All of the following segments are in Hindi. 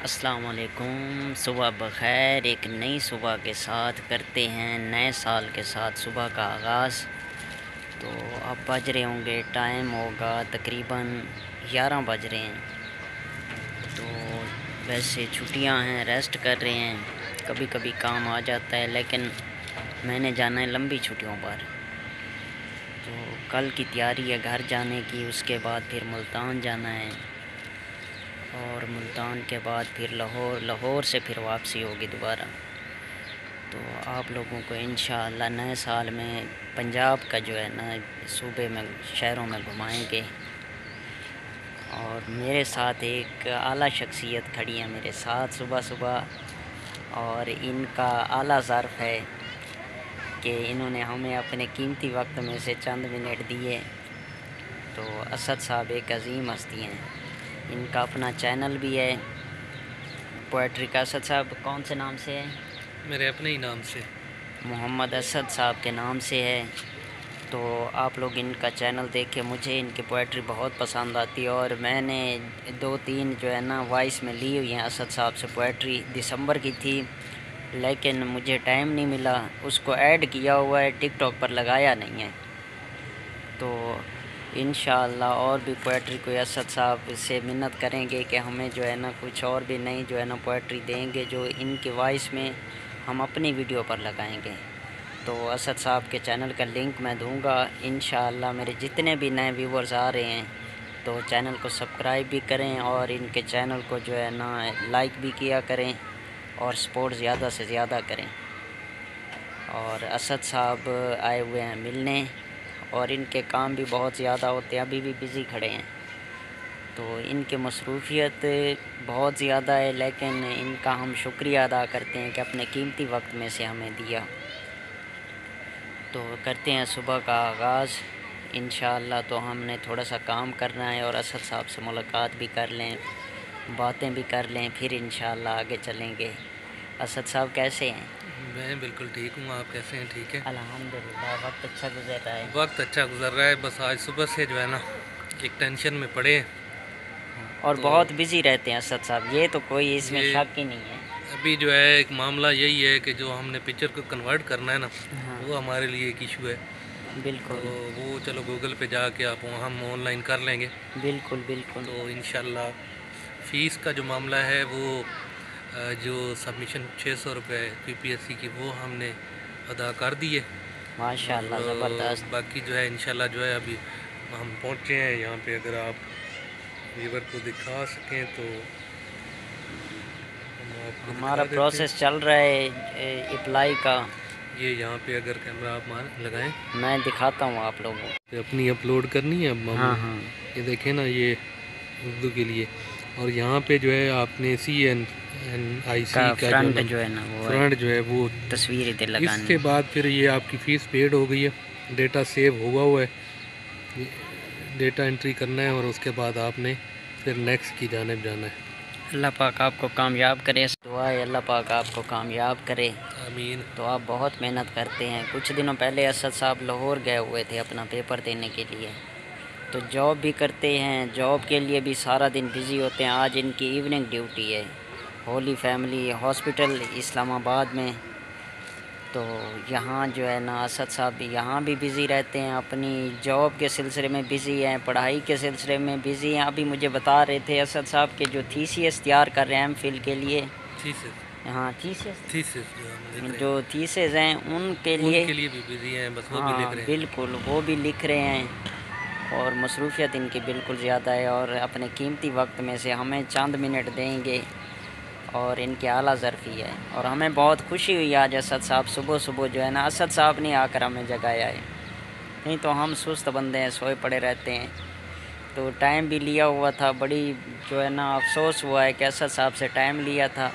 अस्सलाम वालेकुम। सुबह बखैर। एक नई सुबह के साथ करते हैं नए साल के साथ सुबह का आगाज़। तो अब बज रहे होंगे, टाइम होगा तकरीबन 11 बज रहे हैं। तो वैसे छुट्टियां हैं, रेस्ट कर रहे हैं। कभी कभी काम आ जाता है, लेकिन मैंने जाना है लंबी छुट्टियों पर। तो कल की तैयारी है घर जाने की, उसके बाद फिर मुल्तान जाना है और मुल्तान के बाद फिर लाहौर, लाहौर से फिर वापसी होगी दोबारा। तो आप लोगों को इंशाअल्लाह नए साल में पंजाब का जो है ना सूबे में, शहरों में घुमाएंगे। और मेरे साथ एक आला शख्सियत खड़ी है मेरे साथ सुबह सुबह, और इनका आला ज़र्फ़ है कि इन्होंने हमें अपने कीमती वक्त में से चंद मिनट दिए। तो असद साहब एक अजीम हस्ती हैं। इनका अपना चैनल भी है पोएट्री का। असद साहब कौन से नाम से है? मेरे अपने ही नाम से, मोहम्मद असद साहब के नाम से है। तो आप लोग इनका चैनल देख के, मुझे इनकी पोएट्री बहुत पसंद आती है और मैंने 2-3 जो है ना वॉइस में ली हुई हैं असद साहब से पोएट्री। दिसंबर की थी, लेकिन मुझे टाइम नहीं मिला। उसको ऐड किया हुआ है, टिकटॉक पर लगाया नहीं है। तो इंशाअल्लाह और भी पोएट्री कोई असद साहब से मिन्नत करेंगे कि हमें जो है ना कुछ और भी नई जो है ना पोएट्री देंगे, जो इनकी वॉइस में हम अपनी वीडियो पर लगाएंगे। तो असद साहब के चैनल का लिंक मैं दूंगा इंशाअल्लाह। मेरे जितने भी नए व्यूवर्स आ रहे हैं तो चैनल को सब्सक्राइब भी करें और इनके चैनल को जो है ना लाइक भी किया करें और सपोर्ट ज़्यादा से ज़्यादा करें। और असद साहब आए हुए हैं मिलने, और इनके काम भी बहुत ज़्यादा होते हैं, अभी भी बिज़ी खड़े हैं। तो इनके मसरूफियत बहुत ज़्यादा है, लेकिन इनका हम शुक्रिया अदा करते हैं कि अपने कीमती वक्त में से हमें दिया। तो करते हैं सुबह का आगाज़ इंशाअल्लाह। तो हमने थोड़ा सा काम करना है और असद साहब से मुलाकात भी कर लें, बातें भी कर लें, फिर इंशाअल्लाह आगे चलेंगे। असद साहब कैसे हैं? मैं बिल्कुल ठीक हूँ। आप कैसे हैं? ठीक है, अल्हम्दुलिल्लाह। वक्त अच्छा गुजर रहा है। वक्त अच्छा गुजर रहा है। बस आज सुबह से जो है ना एक टेंशन में पड़े हैं। और तो बहुत बिज़ी रहते हैं असद साहब, ये तो कोई इसमें ये शक ही नहीं है। अभी जो है एक मामला यही है कि जो हमने पिक्चर को कन्वर्ट करना है ना, हाँ, वो हमारे लिए एक इशू है। तो बिल्कुल वो चलो गूगल पे जाके आप हम ऑनलाइन कर लेंगे। बिल्कुल बिल्कुल। तो इंशाल्लाह फ़ीस का जो मामला है वो जो सबमिशन 600 रुपये पीपीएससी की, वो हमने अदा कर दी है। माशाल्लाह और ज़बरदस्त। बाकी जो है इंशाल्लाह जो है अभी हम पहुँचे हैं यहाँ पे। अगर आप व्यूवर को दिखा सकें तो हम आपको हमारा दिखा देते हैं। प्रोसेस चल रहा है अप्लाई का। ये यहाँ पे अगर कैमरा आप मान लगाएं मैं दिखाता हूँ आप लोगों तो अपनी अपलोड करनी है। अब को। हम हाँ हाँ। ये देखें ना, ये उर्दू के लिए। और यहाँ पे जो है आपने CNNIC का जो है फ्रंट ना जो है ना वो है, फ्रंट जो है वो, तस्वीर इधर लगानी इसके है। बाद फिर ये आपकी फ़ीस पेड हो गई है। डेटा सेव हुआ है, डेटा एंट्री करना है और उसके बाद आपने फिर नेक्स्ट की जानिब जाना है। अल्लाह पाक आपको कामयाब करे। दुआ है अल्लाह पाक आपको कामयाब करे। आमीन। तो आप बहुत मेहनत करते हैं। कुछ दिनों पहले असद साहब लाहौर गए हुए थे अपना पेपर देने के लिए। तो जॉब भी करते हैं, जॉब के लिए भी सारा दिन बिज़ी होते हैं। आज इनकी इवनिंग ड्यूटी है होली फैमिली हॉस्पिटल इस्लामाबाद में। तो यहाँ जो है ना असद साहब भी यहाँ भी बिज़ी रहते हैं, अपनी जॉब के सिलसिले में बिज़ी हैं, पढ़ाई के सिलसिले में बिज़ी हैं। अभी मुझे बता रहे थे असद साहब के जो थीसिस तैयार कर रहे हैं एमफिल के लिए। हाँ थीसिस, थीसिस जो हम लिख रहे जो थीसिस हैं उनके हैं लिए। उनके लिए भी बिजी हैं, बस वो भी लिख हाँ रहे हैं। बिल्कुल, वो भी लिख रहे हैं और मसरूफियत इनकी बिल्कुल ज़्यादा है। और अपने कीमती वक्त में से हमें चंद मिनट देंगे और इनकी आला ज़र्फ़ी है। और हमें बहुत खुशी हुई आज असद साहब सुबह सुबह जो है ना, असद साहब ने आकर हमें जगाया है। नहीं तो हम सुस्त बंदे हैं, सोए पड़े रहते हैं। तो टाइम भी लिया हुआ था, बड़ी जो है ना अफसोस हुआ है कि असद साहब से टाइम लिया था।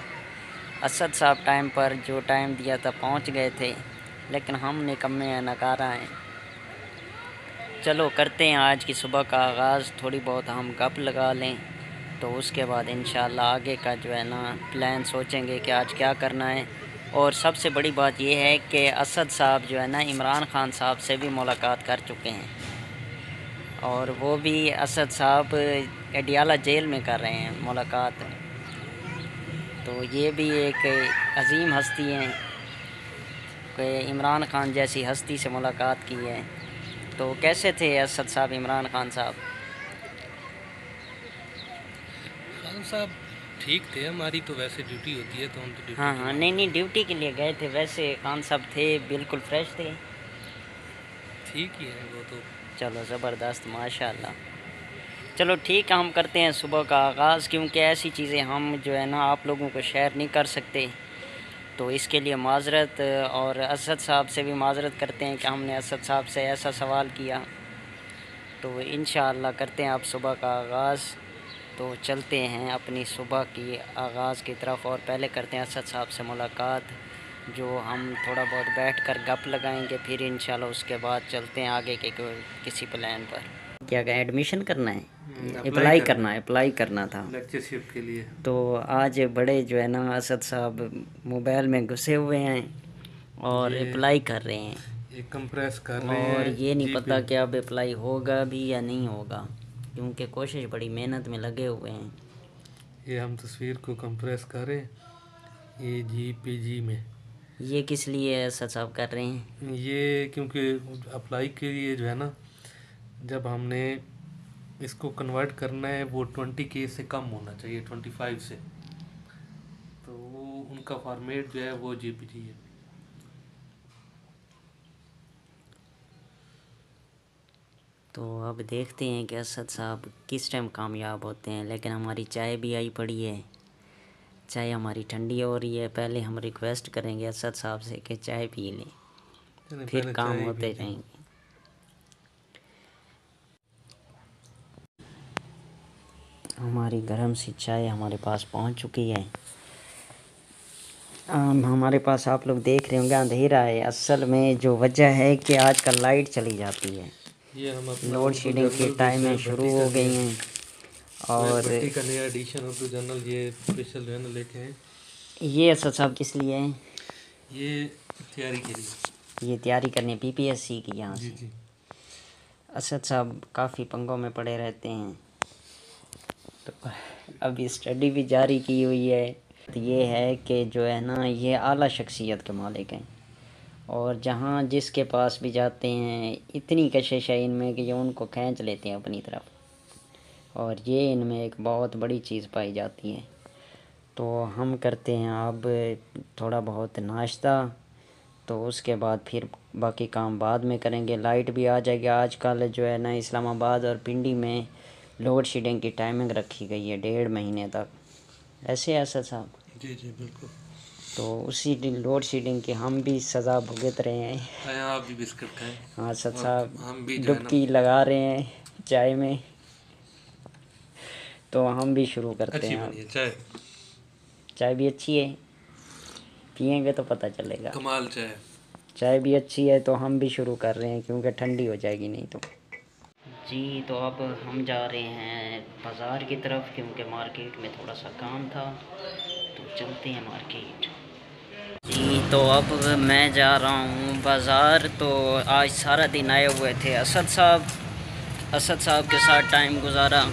असद साहब टाइम पर जो टाइम दिया था पहुंच गए थे, लेकिन हम निकम्मे हैं, नकारा हैं। चलो करते हैं आज की सुबह का आगाज़। थोड़ी बहुत हम गप लगा लें, तो उसके बाद इंशाअल्लाह आगे का जो है ना प्लान सोचेंगे कि आज क्या करना है। और सबसे बड़ी बात यह है कि असद साहब जो है ना इमरान ख़ान साहब से भी मुलाकात कर चुके हैं, और वो भी असद साहब एडियाला जेल में कर रहे हैं मुलाकात। तो ये भी एक अजीम हस्ती हैं कि इमरान खान जैसी हस्ती से मुलाकात की है। तो कैसे थे असद साहब, इमरान खान साहब? खान साहब ठीक थे, हमारी तो वैसे ड्यूटी होती है तो हम तो ड्यूटी हाँ, नहीं, ड्यूटी के लिए गए थे, वैसे खान साहब थे बिल्कुल फ्रेश थे। ठीक ही है वो तो। चलो ज़बरदस्त, माशाल्लाह। चलो ठीक है, हम करते हैं सुबह का आगाज़, क्योंकि ऐसी चीज़ें हम जो है ना आप लोगों को शेयर नहीं कर सकते, तो इसके लिए माज़रत, और असद साहब से भी माज़रत करते हैं कि हमने असद साहब से ऐसा सवाल किया। तो इंशाअल्लाह करते हैं आप सुबह का आगाज़। तो चलते हैं अपनी सुबह की आगाज़ की तरफ, और पहले करते हैं असद साहब से मुलाकात, जो हम थोड़ा बहुत बैठकर गप लगाएंगे, फिर इंशाल्लाह उसके बाद चलते हैं आगे के किसी प्लान पर। क्या कहें, एडमिशन करना है, अप्लाई करना था लेक्चरशिप के लिए। तो आज बड़े जो है ना असद साहब मोबाइल में घुसे हुए हैं और अप्लाई कर रहे हैं, ये कंप्रेस कर रहे हैं, और ये नहीं पता कि अब अप्लाई होगा भी या नहीं होगा, क्योंकि कोशिश बड़ी मेहनत में लगे हुए हैं। ये हम तस्वीर को कंप्रेस करें ये JPG में। ये किस लिए असद साहब कर रहे हैं? ये क्योंकि अप्लाई के लिए जो है ना, जब हमने इसको कन्वर्ट करना है वो 20K से कम होना चाहिए, 25 से, तो वो उनका फॉर्मेट जो है वो JPG है। तो अब देखते हैं कि असद साहब किस टाइम कामयाब होते हैं। लेकिन हमारी चाय भी आई पड़ी है, चाय हमारी ठंडी हो रही है। पहले हम रिक्वेस्ट करेंगे असद साहब से कि चाय पी लें, फिर काम होते जाएंगे। हमारी गर्म सी चाय हमारे पास पहुंच चुकी है। हमारे पास आप लोग देख रहे होंगे अंधेरा है, असल में जो वजह है कि आजकल लाइट चली जाती है, लोड शेडिंग की टाइमें शुरू हो गई हैं। और का नया एडिशन उर्दू जर्नल ये स्पेशल जो है ना लेके हैं। ये असद साहब किस लिए हैं? ये तैयारी के लिए, ये तैयारी करने PPSC की यहाँ से। जी। असद साहब काफ़ी पंगों में पड़े रहते हैं, तो अभी स्टडी भी जारी की हुई है। तो ये है कि जो है ना ये आला शख्सियत के मालिक हैं, और जहाँ जिसके पास भी जाते हैं इतनी कशिश है इनमें कि ये उनको खींच लेते हैं अपनी तरफ, और ये इनमें एक बहुत बड़ी चीज़ पाई जाती है। तो हम करते हैं अब थोड़ा बहुत नाश्ता, तो उसके बाद फिर बाकी काम बाद में करेंगे। लाइट भी आ जाएगी। आजकल जो है ना इस्लामाबाद और पिंडी में लोड शेडिंग की टाइमिंग रखी गई है 1.5 महीने तक, ऐसे असद साहब? जी बिल्कुल। तो उसी लोड शेडिंग की हम भी सज़ा भुगत रहे हैं। आप भी बिस्किट खाएं। हाँ असद साहब डुबकी लगा रहे हैं चाय में, तो हम भी शुरू करते हैं। चाय भी अच्छी है, पिएंगे तो पता चलेगा। कमाल चाय भी अच्छी है, तो हम भी शुरू कर रहे हैं क्योंकि ठंडी हो जाएगी नहीं तो। जी तो अब हम जा रहे हैं बाज़ार की तरफ, क्योंकि मार्केट में थोड़ा सा काम था, तो चलते हैं मार्केट। जी तो अब मैं जा रहा हूँ बाज़ार। तो आज सारा दिन आए हुए थे असद साहब के साथ टाइम गुजारा,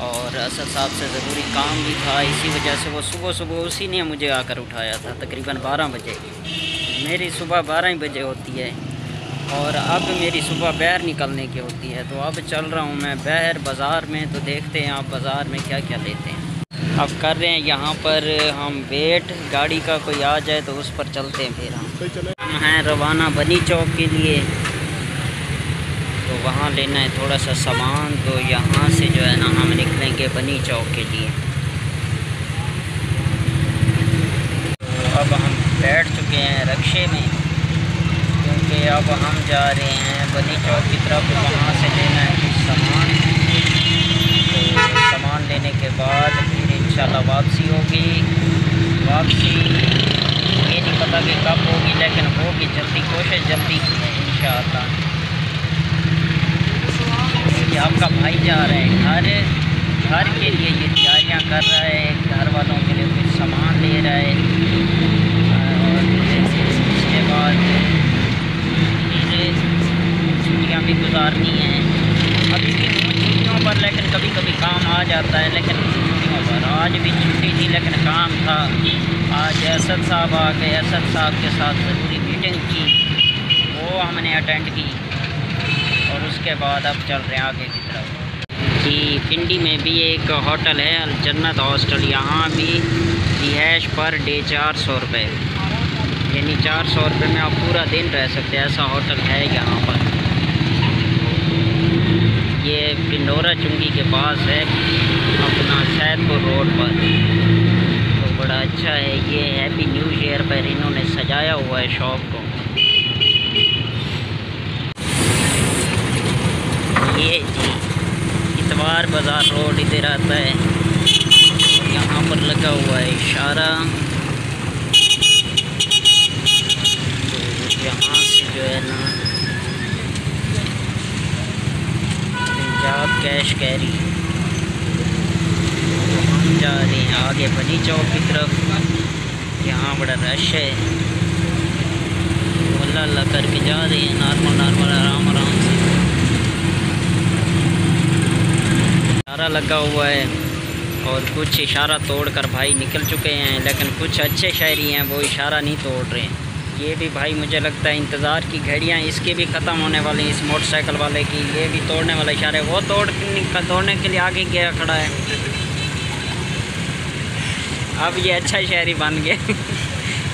और असद साहब से ज़रूरी काम भी था, इसी वजह से वो सुबह उसी ने मुझे आकर उठाया था तकरीबन 12 बजे। मेरी सुबह 12 ही बजे होती है, और अब मेरी सुबह बाहर निकलने की होती है। तो अब चल रहा हूँ मैं बाहर बाज़ार में, तो देखते हैं आप बाज़ार में क्या क्या लेते हैं। अब कर रहे हैं यहाँ पर हम वेट, गाड़ी का कोई आ जाए तो उस पर चलते हैं। फिर हम हैं रवाना बनी चौक के लिए, तो वहाँ लेना है थोड़ा सा सामान। तो यहाँ से जो है ना हम निकलेंगे बनी चौक के लिए। तो अब हम बैठ चुके हैं रक्शे में, क्योंकि अब हम जा रहे हैं बनी चौक की तरफ। वहाँ से लेना है कुछ सामान, तो सामान लेने के बाद फिर इंशाल्लाह वापसी होगी। वापसी ये नहीं पता कि कब होगी, लेकिन होगी जल्दी, कोशिश जल्दी की है इंशाल्लाह। ये आपका भाई जा रहा है घर के लिए, ये तैयारियां कर रहा है, घर वालों के लिए कुछ सामान ले रहा है, और उसके बाद फिर छुट्टियाँ भी गुजारनी हैं। अभी भी छुट्टियों पर, लेकिन कभी कभी काम आ जाता है, लेकिन छुट्टियों पर आज भी छुट्टी थी लेकिन काम था। आज असद साहब आ गए, असद साहब के साथ ज़रूरी मीटिंग की, वो हमने अटेंड की और उसके बाद अब चल रहे हैं आगे की तरफ। जी पिंडी में भी एक होटल है अल जन्नत हॉस्टल, यहाँ भी रिहाइश पर डे 400 रुपये, यानी 400 रुपये में आप पूरा दिन रह सकते हैं, ऐसा होटल है यहाँ पर। ये पिंडोरा चुंगी के पास है अपना सैदपुर रोड पर, तो बड़ा अच्छा है। ये हैप्पी न्यू ईयर पर इन्होंने सजाया हुआ है शॉप को। ये जी इतवार बाज़ार रोड इधर आता है, यहाँ पर लगा हुआ है इशारा, तो यहाँ से जो है ना पंजाब कैश कैरी, हम जा रहे हैं आगे बनी चौक की तरफ। यहाँ बड़ा रश है, अल्लाह अल्लाह करके जा रहे हैं नॉर्मल आराम से। इशारा लगा हुआ है और कुछ इशारा तोड़कर भाई निकल चुके हैं, लेकिन कुछ अच्छे शहरी हैं वो इशारा नहीं तोड़ रहे हैं। ये भी भाई मुझे लगता है इंतज़ार की घड़ियाँ इसके भी ख़त्म होने वाली, इस मोटरसाइकिल वाले की, ये भी तोड़ने वाला इशारा है। वो तोड़ने के लिए आगे गया खड़ा है। अब ये अच्छा शहरी बन गया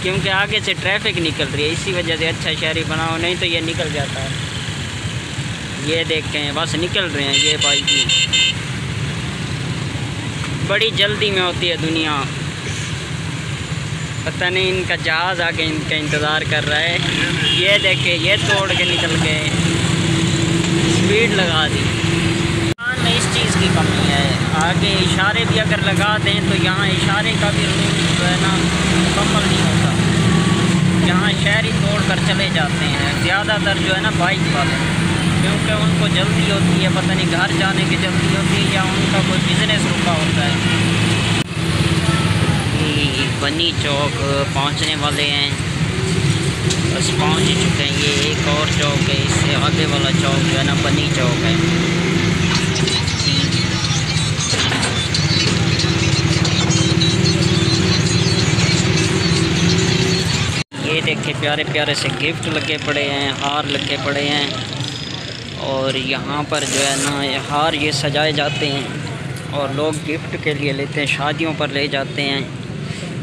क्योंकि आगे से ट्रैफिक निकल रही है, इसी वजह से अच्छा शहरी बनाओ, नहीं तो ये निकल जाता है। ये देखें बस निकल रहे हैं ये भाई जी, बड़ी जल्दी में होती है दुनिया। पता नहीं इनका जहाज़ आके इनका इंतज़ार कर रहा है। ये देखे ये तोड़ के निकल गए, स्पीड लगा दी। में इस चीज़ की कमी है, आगे इशारे भी अगर लगा दें तो यहाँ इशारे का भी रूल जो है ना मुकम्मल नहीं होता। यहाँ शहरी तोड़ कर चले जाते हैं ज़्यादातर जो है ना बाइक वाले, क्योंकि उनको जल्दी होती है, पता नहीं घर जाने की जल्दी होती है या उनका कोई बिज़नेस रुका होता है। बनी चौक पहुंचने वाले हैं, बस पहुंच ही चुके हैं। ये एक और चौक है, इससे आगे वाला चौक जो है ना बनी चौक है। ये देखे प्यारे प्यारे से गिफ्ट लगे पड़े हैं, हार लगे पड़े हैं, और यहाँ पर जो है ना हार ये सजाए जाते हैं और लोग गिफ्ट के लिए लेते हैं, शादियों पर ले जाते हैं।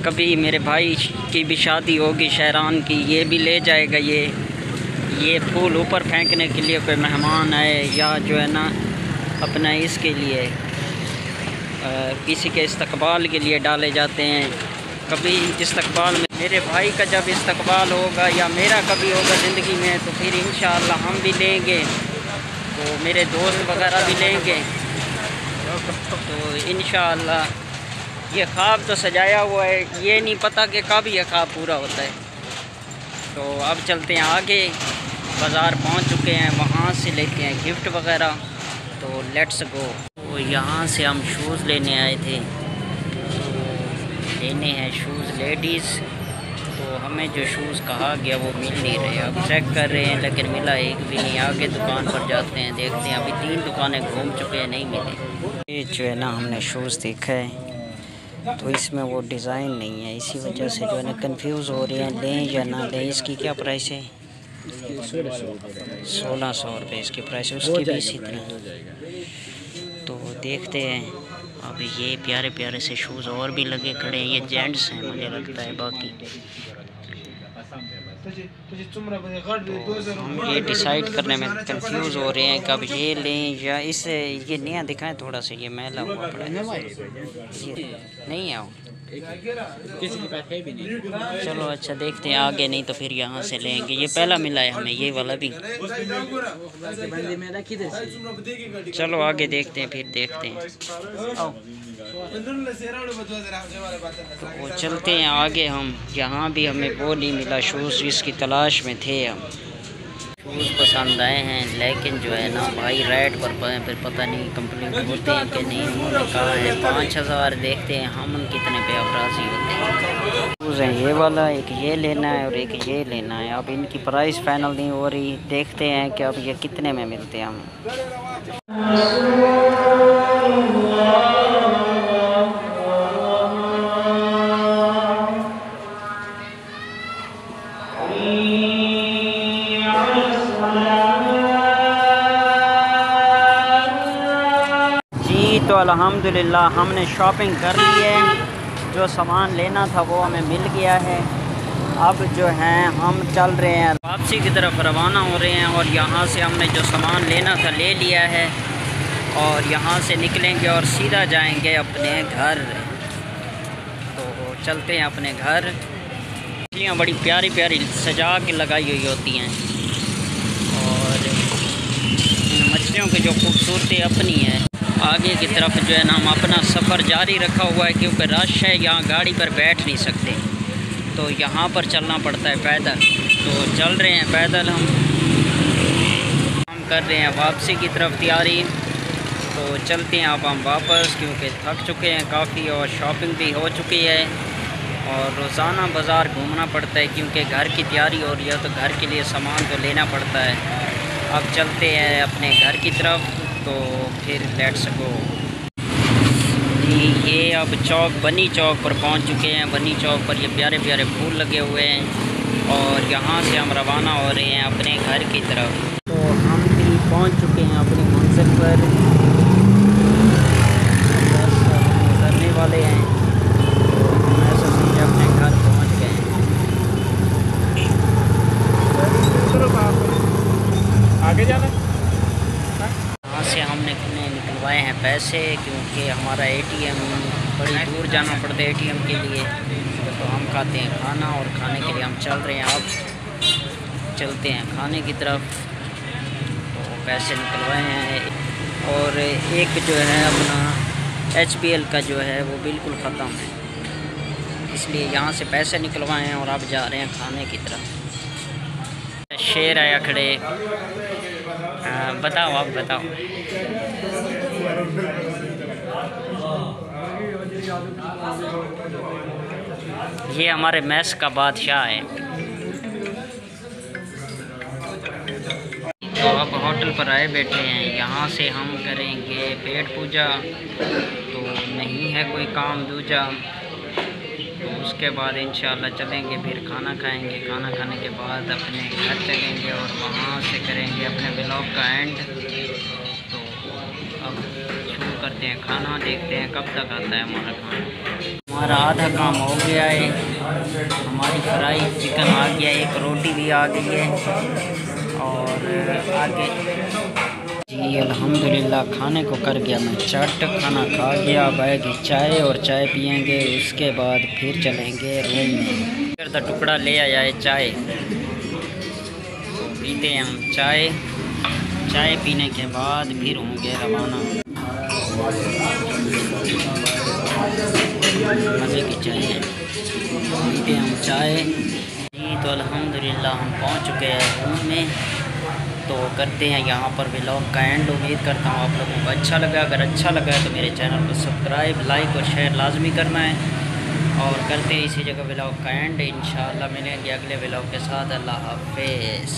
कभी मेरे भाई की भी शादी होगी शहरान की, ये भी ले जाएगा ये फूल ऊपर फेंकने के लिए, कोई मेहमान आए या जो है ना अपना इसके लिए किसी के इस्तकबाल के लिए डाले जाते हैं। कभी इस्तकबाल में मेरे भाई का जब इस्तकबाल होगा या मेरा कभी होगा ज़िंदगी में, तो फिर इंशाअल्लाह हम भी लेंगे, तो मेरे दोस्त वगैरह भी लेंगे, तो इंशाअल्लाह। ये ख्वाब तो सजाया हुआ है, ये नहीं पता कि कब ये ख्वाब पूरा होता है। तो अब चलते हैं आगे, बाज़ार पहुंच चुके हैं, वहाँ से लेते हैं गिफ्ट वगैरह, तो लेट्स गो। तो यहाँ से हम शूज़ लेने आए थे, लेने हैं शूज़ लेडीज़, तो हमें जो शूज़ कहा गया वो मिल नहीं रहे। अब चेक कर रहे हैं लेकिन मिला एक भी नहीं। आगे दुकान पर जाते हैं, देखते हैं, अभी 3 दुकानें घूम चुके हैं, नहीं मिले। ये जो है ना हमने शूज़ देखा है तो इसमें वो डिज़ाइन नहीं है, इसी वजह से जो है ना कंफ्यूज हो रहे हैं लें या ना लें। इसकी क्या प्राइस है? 1600 रुपये इसकी प्राइस है, उसकी भी इसी तरह। तो देखते हैं, अभी ये प्यारे प्यारे से शूज़ और भी लगे खड़े हैं, ये जेंट्स हैं मुझे लगता है। बाकी तो हम ये डिसाइड करने में कंफ्यूज हो रहे हैं कि अब ये लें या इसे, ये नया दिखाएं थोड़ा सा, ये मैला हुआ पड़ा है, ये नहीं आओ चलो अच्छा देखते हैं आगे, नहीं तो फिर यहाँ से लेंगे। ये पहला मिला है हमें, ये वाला भी। चलो आगे देखते हैं, फिर देखते हैं। तो चलते हैं आगे हम, यहाँ भी हमें वो नहीं मिला शूज़, इसकी तलाश में थे हम। शूज़ पसंद आए हैं लेकिन जो है ना भाई रेट पर फिर पता नहीं कंप्लीट होते हैं कि नहीं। उन्होंने कहा है 5000, देखते हैं हम कितने पे अब राज़ी होते हैं। शूज़ हैं ये वाला, एक ये लेना है और एक ये लेना है। अब इनकी प्राइस फाइनल नहीं हो रही, देखते हैं कि अब ये कितने में मिलते हैं हम। तो अल्हम्दुलिल्लाह हमने शॉपिंग कर ली है। जो सामान लेना था वो हमें मिल गया है। अब जो है हम चल रहे हैं वापसी की तरफ रवाना हो रहे हैं। और यहाँ से हमने जो सामान लेना था ले लिया है और यहाँ से निकलेंगे और सीधा जाएंगे अपने घर। तो चलते हैं अपने घर। मछलियाँ बड़ी प्यारी प्यारी सजा के लगाई हुई होती हैं और इन मछलियों की जो खूबसूरती अपनी है। आगे की तरफ जो है ना हम अपना सफ़र जारी रखा हुआ है क्योंकि रश है, यहाँ गाड़ी पर बैठ नहीं सकते तो यहाँ पर चलना पड़ता है पैदल। तो चल रहे हैं पैदल हम कर रहे हैं वापसी की तरफ तैयारी। तो चलते हैं अब हम वापस क्योंकि थक चुके हैं काफ़ी और शॉपिंग भी हो चुकी है और रोज़ाना बाज़ार घूमना पड़ता है क्योंकि घर की तैयारी हो रही है तो घर के लिए सामान तो लेना पड़ता है। अब चलते हैं अपने घर की तरफ। तो फिर लेट्स गो। ये अब चौक बनी चौक पर पहुंच चुके हैं। बनी चौक पर ये प्यारे प्यारे फूल लगे हुए हैं और यहाँ से हम रवाना हो रहे हैं अपने घर की तरफ। तो हम भी पहुंच चुके हैं अपनी मंजिल पर, बस उतरने वाले हैं। ऐसा समझे अपने घर पहुंच गए हैं। आगे जाना। यहाँ से हमने निकलवाए हैं पैसे क्योंकि हमारा ATM बड़ी दूर जाना पड़ता है ATM के लिए। तो हम खाते हैं खाना और खाने के लिए हम चल रहे हैं। अब चलते हैं खाने की तरफ। तो पैसे निकलवाए हैं और एक जो है अपना HBL का जो है वो बिल्कुल ख़त्म है, इसलिए यहाँ से पैसे निकलवाए हैं और अब जा रहे हैं खाने की तरफ। शेर आया खड़े। बताओ आप बताओ। ये हमारे मैस का बादशाह है। तो अब होटल पर आए बैठे हैं। यहाँ से हम करेंगे पेट पूजा। तो नहीं है कोई काम दूजा। तो उसके बाद इंशाल्लाह चलेंगे फिर खाना खाएंगे। खाना खाने के बाद अपने घर चलेंगे और वहाँ से करेंगे अपने ब्लॉग का एंड। तो अब शुरू करते हैं खाना, देखते हैं कब तक आता है हमारा खाना। हमारा आधा काम हो गया है। हमारी फ्राई चिकन आ गया, एक रोटी भी आ गई है और आगे जी अल्हम्दुलिल्लाह खाने को कर गया मैं चट। खाना खा गया, बैग चाय और चाय पियेंगे। उसके बाद फिर चलेंगे रूम में। फिर तो टुकड़ा ले आया है चाय, तो पीते हैं हम चाय। चाय पीने के बाद फिर होंगे रवाना। मज़े की चाय है, पीते हैं हम चाय जी। तो अल्हम्दुलिल्लाह हम पहुंच चुके हैं रूम में। तो करते हैं यहाँ पर व्लॉग का एंड। उम्मीद करता हूँ आप लोगों को अच्छा लगा। अगर अच्छा लगा तो मेरे चैनल को सब्सक्राइब, लाइक और शेयर लाजमी करना है। और करते हैं इसी जगह व्लॉग का एंड। इंशाल्लाह मिलेंगे अगले व्लॉग के साथ। अल्लाह हाफिज़।